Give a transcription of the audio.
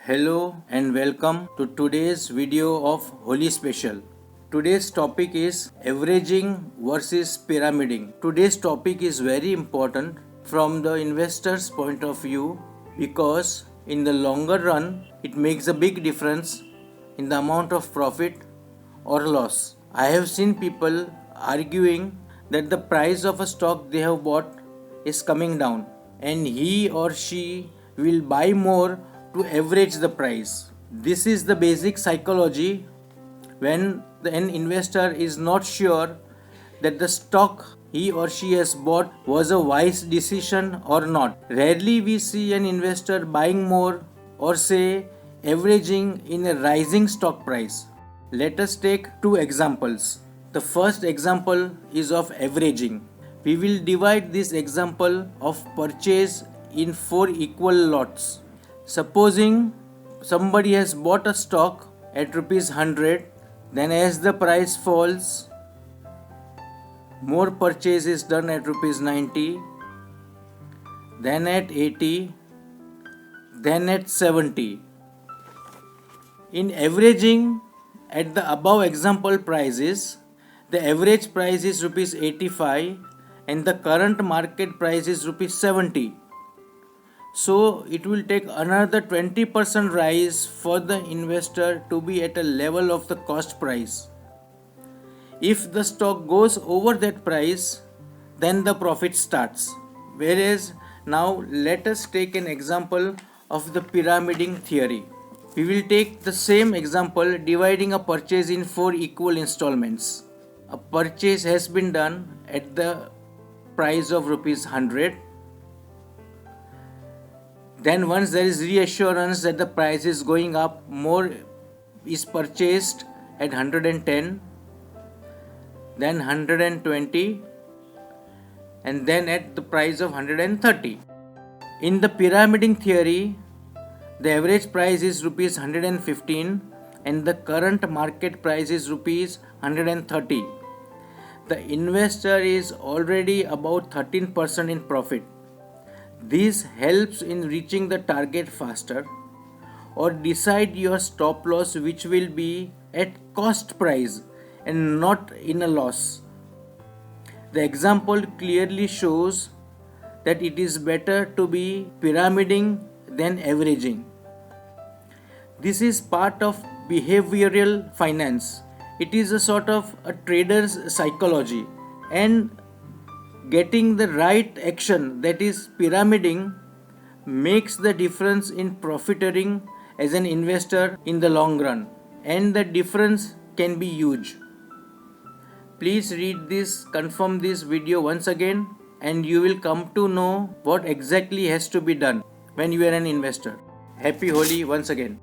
Hello and welcome to today's video of Holi Special. Today's topic is averaging versus pyramiding. Today's topic is very important from the investor's point of view because in the longer run it makes a big difference in the amount of profit or loss. I have seen people arguing that the price of a stock they have bought is coming down and he or she will buy more to average the price. This is the basic psychology when an investor is not sure that the stock he or she has bought was a wise decision or not. Rarely we see an investor buying more or say averaging in a rising stock price. Let us take two examples. The first example is of averaging. We will divide this example of purchase in 4 equal lots. Supposing somebody has bought a stock at rupees 100, then as the price falls, more purchase is done at rupees 90, then at 80, then at 70. In averaging at the above example prices, the average price is rupees 85 and the current market price is rupees 70. So it will take another 20% rise for the investor to be at a level of the cost price. If the stock goes over that price, then the profit starts. Whereas now let us take an example of the pyramiding theory. We will take the same example dividing a purchase in 4 equal installments. A purchase has been done at the price of rupees 100. Then once there is reassurance that the price is going up, more is purchased at 110, then 120 and then at the price of 130. In the pyramiding theory, the average price is rupees 115 and the current market price is rupees 130. The investor is already about 13% in profit. This helps in reaching the target faster or decide your stop loss, which will be at cost price and not in a loss. The example clearly shows that it is better to be pyramiding than averaging. This is part of behavioral finance. It is a sort of a trader's psychology, and getting the right action, that is pyramiding, makes the difference in profiteering as an investor in the long run, and the difference can be huge. Please read this, confirm this video once again, and you will come to know what exactly has to be done when you are an investor. Happy Holi once again.